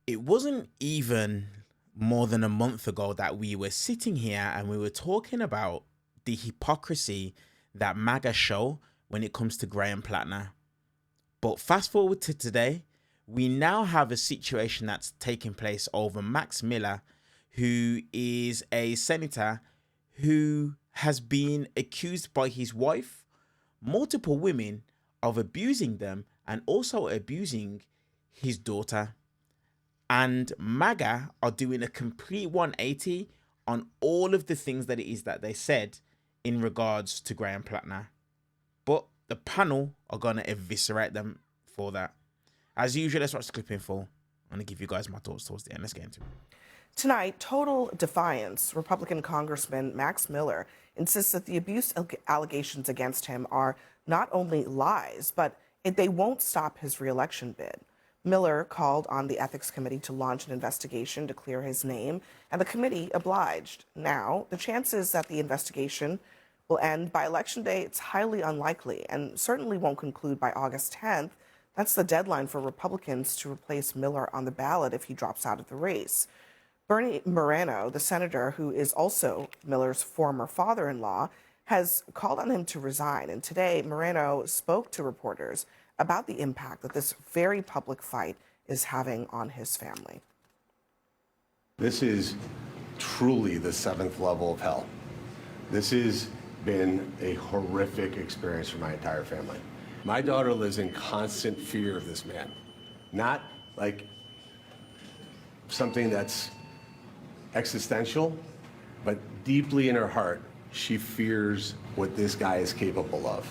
It wasn't even more than a month ago that we were sitting here and we were talking about the hypocrisy that MAGA show when it comes to Graham Plattner. But fast forward to today, we now have a situation that's taking place over Max Miller, who is a senator who has been accused by his wife, multiple women, of abusing them and also abusing his daughter. And MAGA are doing a complete 180 on all of the things that it is that they said in regards to Graham Plattner. But the panel are going to eviscerate them for that. As usual, let's watch the clip in full. I'm going to give you guys my thoughts towards the end. Let's get into it. Tonight, total defiance. Republican Congressman Max Miller insists that the abuse allegations against him are not only lies, but they won't stop his reelection bid. Miller called on the Ethics Committee to launch an investigation to clear his name, and the committee obliged. Now, the chances that the investigation will end by Election Day, it's highly unlikely, and certainly won't conclude by August 10th. That's the deadline for Republicans to replace Miller on the ballot if he drops out of the race. Bernie Moreno, the senator who is also Miller's former father-in-law, has called on him to resign. And today, Moreno spoke to reporters about the impact that this very public fight is having on his family. This is truly the seventh level of hell. This has been a horrific experience for my entire family. My daughter lives in constant fear of this man. Not like something that's existential, but deeply in her heart, she fears what this guy is capable of.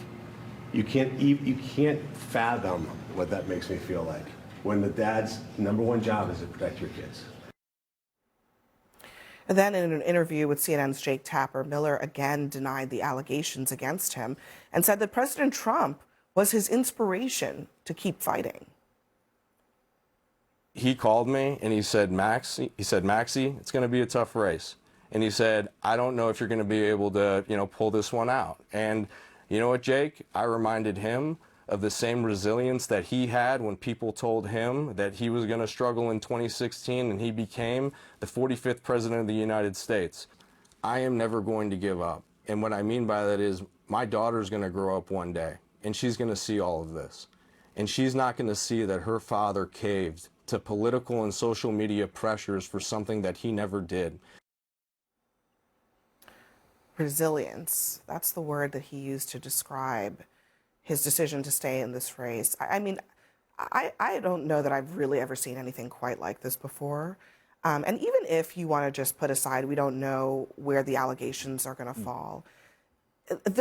You can't fathom what that makes me feel like when the dad's number one job is to protect your kids. And then in an interview with CNN's Jake Tapper, Miller again denied the allegations against him and said that President Trump was his inspiration to keep fighting. He called me and he said, Maxie, it's going to be a tough race. And he said, I don't know if you're going to be able to, pull this one out. And you know what, Jake? I reminded him of the same resilience that he had when people told him that he was going to struggle in 2016 and he became the 45th president of the United States. I am never going to give up. And what I mean by that is my daughter's going to grow up one day and she's going to see all of this. And she's not going to see that her father caved to political and social media pressures for something that he never did. Resilience, that's the word that he used to describe his decision to stay in this race. I mean, I don't know that I've really ever seen anything quite like this before. And even if you want to just put aside, we don't know where the allegations are going to fall.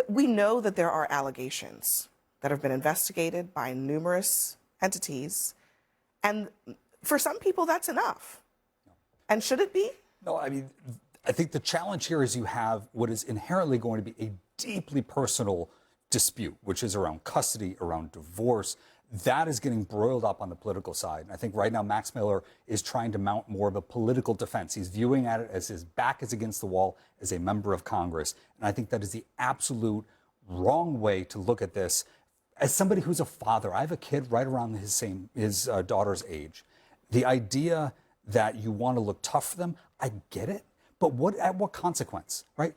We know that there are allegations that have been investigated by numerous entities. And for some people, that's enough. And should it be? No, I mean, I think the challenge here is you have what is inherently going to be a deeply personal dispute, which is around custody, around divorce. That is getting broiled up on the political side. And I think right now Max Miller is trying to mount more of a political defense. He's viewing at it as his back is against the wall as a member of Congress. And I think that is the absolute wrong way to look at this. As somebody who's a father, I have a kid right around his daughter's age. The idea that you want to look tough for them, I get it. But at what consequence, right?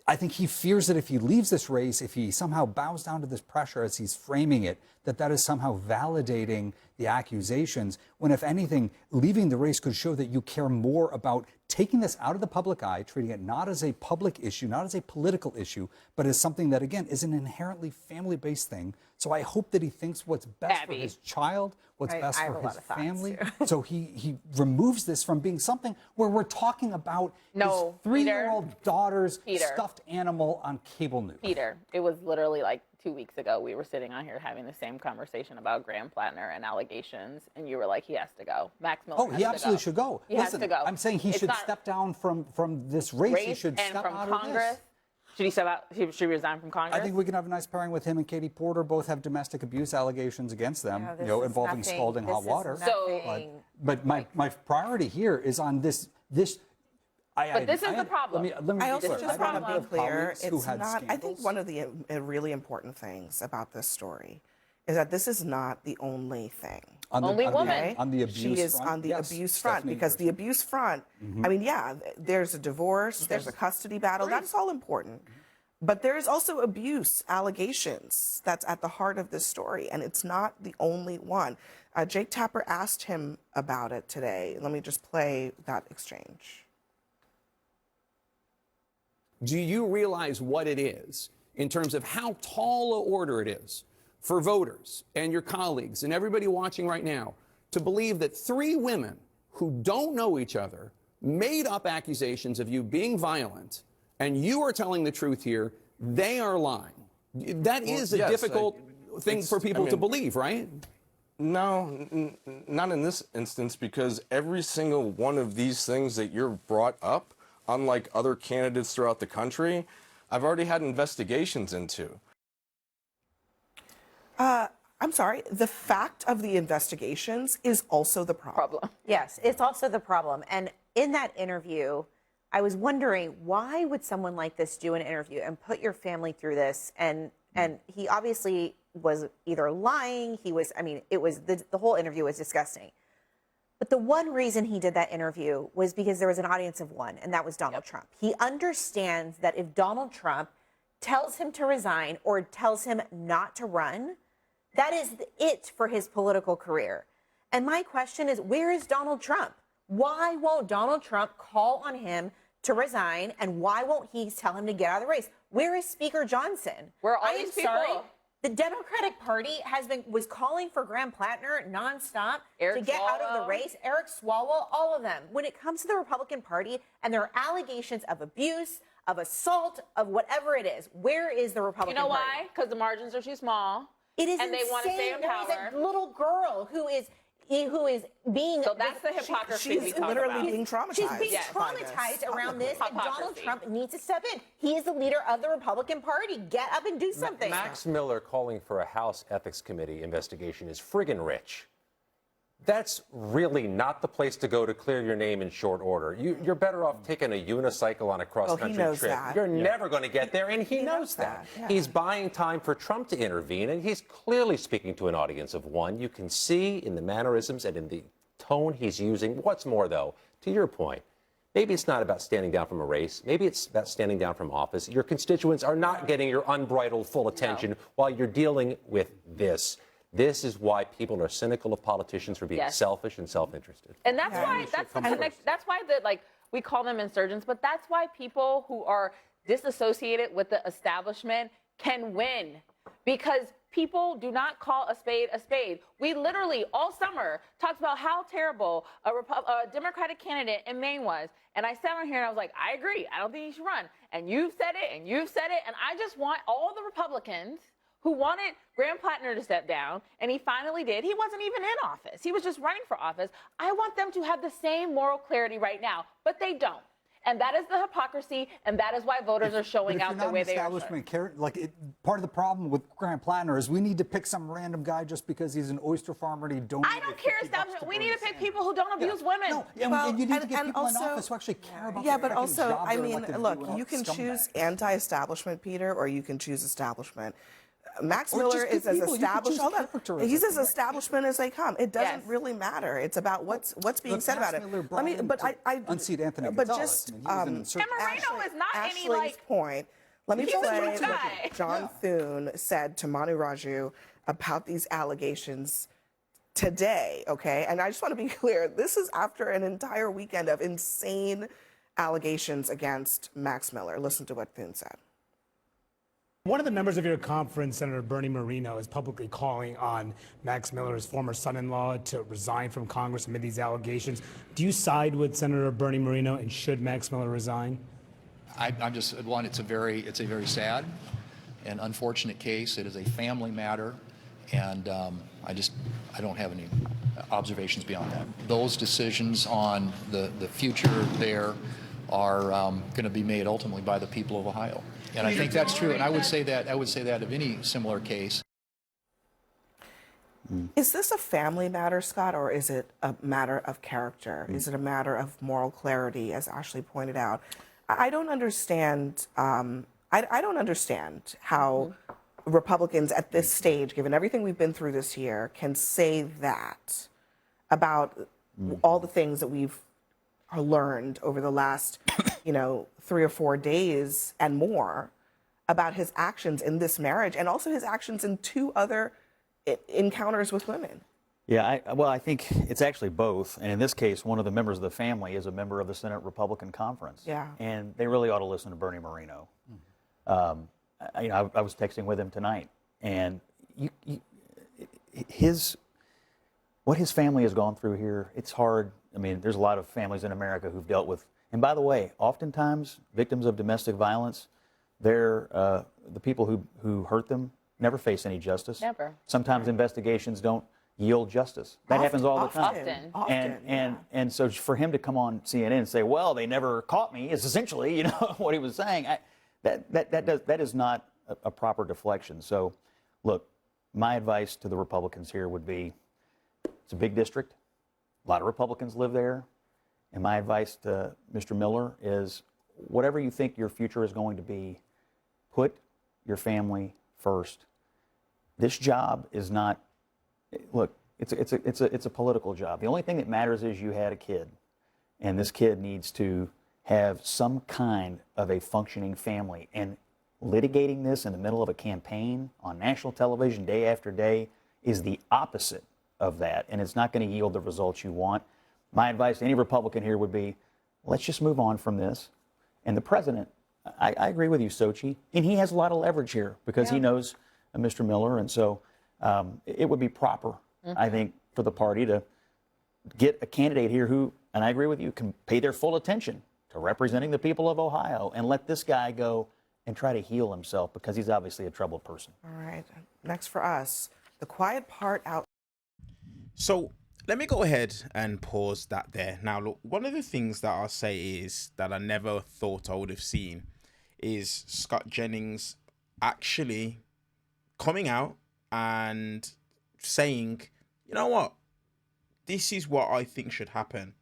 I think he fears that if he leaves this race, if he somehow bows down to this pressure as he's framing it, that is somehow validating the accusations, when if anything, leaving the race could show that you care more about taking this out of the public eye, treating it not as a public issue, not as a political issue, but as something that, again, is an inherently family-based thing. So I hope that he thinks what's best for his child, what's best for his family. So he removes this from being something where we're talking about his 3-year-old daughter's stuffed animal on cable news. Peter, it was literally like 2 weeks ago, we were sitting on here having the same conversation about Graham Plattner and allegations, and you were like, he has to go. Max Miller he absolutely should go. He has to go. I'm saying he should step down from this race. He should and step from out Congress. of this. Should he step out? Should he resign from Congress? I think we can have a nice pairing with him and Katie Porter. Both have domestic abuse allegations against them, involving scalding hot water. But my priority here is on this. But this is the problem. Let me I also just want to be clear. It's not. I think one of the really important things about this story is that this is not the only thing. Only woman. Okay? On the abuse She is front? on the Yes, abuse front, Stephanie, because the abuse front, I mean, yeah, there's a divorce, there's a custody battle. That's all important. But there is also abuse allegations that's at the heart of this story, and it's not the only one. Jake Tapper asked him about it today. Let me just play that exchange. Do you realize what it is in terms of how tall an order it is for voters and your colleagues and everybody watching right now to believe that 3 women who don't know each other made up accusations of you being violent, and you are telling the truth here? They are lying. That is a difficult thing for people to believe, right? No, not in this instance, because every single one of these things that you're brought up, unlike other candidates throughout the country, I've already had investigations into. I'm sorry, the fact of the investigations is also the problem. Yes, it's also the problem. And in that interview, I was wondering, why would someone like this do an interview and put your family through this? And he obviously was either lying, it was, the whole interview was disgusting. But the one reason he did that interview was because there was an audience of one, and that was Donald Trump. He understands that if Donald Trump tells him to resign or tells him not to run, that is it for his political career. And my question is, where is Donald Trump? Why won't Donald Trump call on him to resign, and why won't he tell him to get out of the race? Where is Speaker Johnson? Where are all I these am people? sorry. The Democratic Party was calling for Graham Plattner nonstop to get out of the race. Eric Swalwell, all of them. When it comes to the Republican Party and there are allegations of abuse, of assault, of whatever it is, where is the Republican Party? You know why? Because the margins are too small. It is and insane. They want to stay in power. There is a little girl who is being. So that's the hypocrisy we She's talk literally about. being traumatized. She's being by this. traumatized around this, and Donald Hypocrisy. Trump needs to step in. He is the leader of the Republican Party. Get up and do something. Max Miller calling for a House Ethics Committee investigation is friggin' rich. That's really not the place to go to clear your name in short order. You're better off taking a unicycle on a cross-country knows trip. that. You're never going to get there, and he knows that. Yeah. He's buying time for Trump to intervene, and he's clearly speaking to an audience of one. You can see in the mannerisms and in the tone he's using. What's more, though, to your point, maybe it's not about standing down from a race. Maybe it's about standing down from office. Your constituents are not getting your unbridled full attention while you're dealing with this. This is why people are cynical of politicians for being selfish and self-interested. And that's why that's why we call them insurgents, but that's why people who are disassociated with the establishment can win, because people do not call a spade a spade. We literally all summer talked about how terrible a Democratic candidate in Maine was. And I sat on here and I was like, I agree. I don't think he should run. And you've said it and you've said it. And I just want all the Republicans who wanted Graham Plattner to step down, and he finally did. He wasn't even in office. He was just running for office. I want them to have the same moral clarity right now, but they don't. And that is the hypocrisy, and that is why voters are showing out the way they are. Part of the problem with Graham Plattner is we need to pick some random guy just because he's an oyster farmer and he donated. I don't care establishment. We need to pick people who don't abuse women. No, and you need to get people in office who actually care about. Yeah, but also, I mean, look, you can choose anti-establishment, Peter, or you can choose establishment. Max Miller is as established. Hold on, he's as establishment as they come. It doesn't really matter. It's about what's being said about it. Let me, unseat Anthony but Gonzalez. just and Moreno is not any Ashley's point. Let me He's a play true what guy. John Thune said to Manu Raju about these allegations today. Okay, and I just want to be clear. This is after an entire weekend of insane allegations against Max Miller. Listen to what Thune said. One of the members of your conference, Senator Bernie Moreno, is publicly calling on Max Miller, his former son-in-law, to resign from Congress amid these allegations. Do you side with Senator Bernie Moreno, and should Max Miller resign? I'm just one. It's a very sad and unfortunate case. It is a family matter, and I don't have any observations beyond that. Those decisions on the future there are going to be made ultimately by the people of Ohio. And I think that's true. And I would say that of any similar case. Is this a family matter, Scott, or is it a matter of character? Is it a matter of moral clarity, as Ashley pointed out? I don't understand. I don't understand how Republicans at this stage, given everything we've been through this year, can say that about all the things that we've learned over the last, 3 or 4 days and more about his actions in this marriage and also his actions in 2 other encounters with women. Yeah, I think it's actually both. And in this case, one of the members of the family is a member of the Senate Republican Conference. Yeah. And they really ought to listen to Bernie Moreno. I was texting with him tonight, and what his family has gone through here, it's hard. I mean, there's a lot of families in America who've dealt with, and by the way, oftentimes victims of domestic violence, they're the people who hurt them never face any justice. Never. Sometimes investigations don't yield justice. That happens all the time. And so for him to come on CNN and say, "Well, they never caught me," is essentially, what he was saying. That is not a proper deflection. So, look, my advice to the Republicans here would be, it's a big district. A lot of Republicans live there. And my advice to Mr. Miller is, whatever you think your future is going to be, put your family first. This job is not, look, it's a political job. The only thing that matters is you had a kid. And this kid needs to have some kind of a functioning family. And litigating this in the middle of a campaign on national television day after day is the opposite of that. And it's not going to yield the results you want. My advice to any Republican here would be, let's just move on from this. And the president, I agree with you, Sochi, and he has a lot of leverage here because he knows Mr. Miller. And so it would be proper, I think, for the party to get a candidate here who, and I agree with you, can pay their full attention to representing the people of Ohio and let this guy go and try to heal himself because he's obviously a troubled person. All right. Next for us, the quiet part out. So let me go ahead and pause that there. Now, look, one of the things that I'll say is that I never thought I would have seen is Scott Jennings actually coming out and saying, you know what, this is what I think should happen.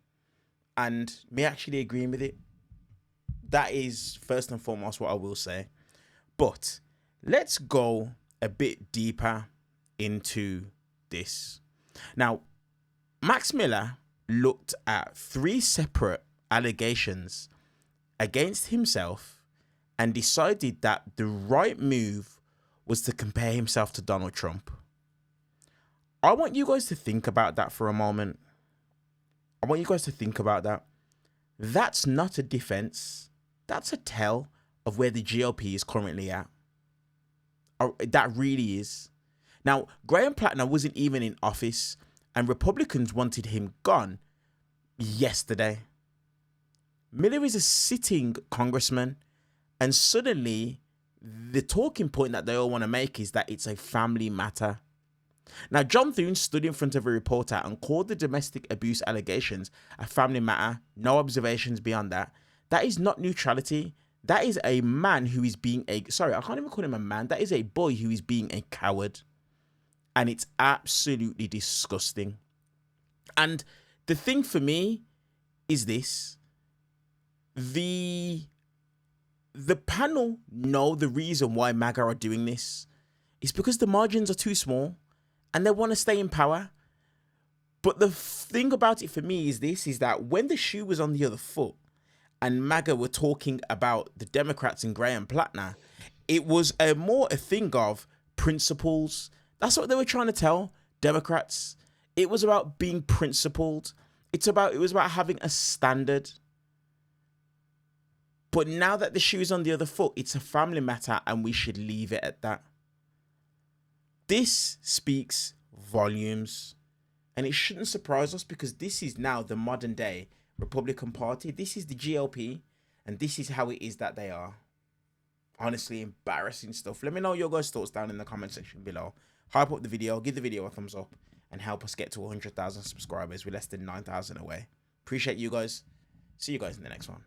And me actually agreeing with it. That is first and foremost what I will say. But let's go a bit deeper into this. Now, Max Miller looked at 3 separate allegations against himself and decided that the right move was to compare himself to Donald Trump. I want you guys to think about that for a moment. I want you guys to think about that. That's not a defense. That's a tell of where the GOP is currently at. That really is. Now, Graham Plattner wasn't even in office, and Republicans wanted him gone yesterday. Miller is a sitting congressman, and suddenly the talking point that they all want to make is that it's a family matter. Now, John Thune stood in front of a reporter and called the domestic abuse allegations a family matter, no observations beyond that. That is not neutrality. That is a man who is being I can't even call him a man. That is a boy who is being a coward. And it's absolutely disgusting. And the thing for me is this. The panel know the reason why MAGA are doing this. It's because the margins are too small and they want to stay in power. But the thing about it for me is this, is that when the shoe was on the other foot and MAGA were talking about the Democrats and Graham Plattner, it was more a thing of principles. That's what they were trying to tell Democrats. It was about being principled. It was about having a standard. But now that the shoe is on the other foot, it's a family matter and we should leave it at that. This speaks volumes. And it shouldn't surprise us because this is now the modern day Republican Party. This is the GOP. And this is how it is that they are. Honestly, embarrassing stuff. Let me know your guys' thoughts down in the comment section below. Hype up the video, give the video a thumbs up, and help us get to 100,000 subscribers. We're less than 9,000 away. Appreciate you guys. See you guys in the next one.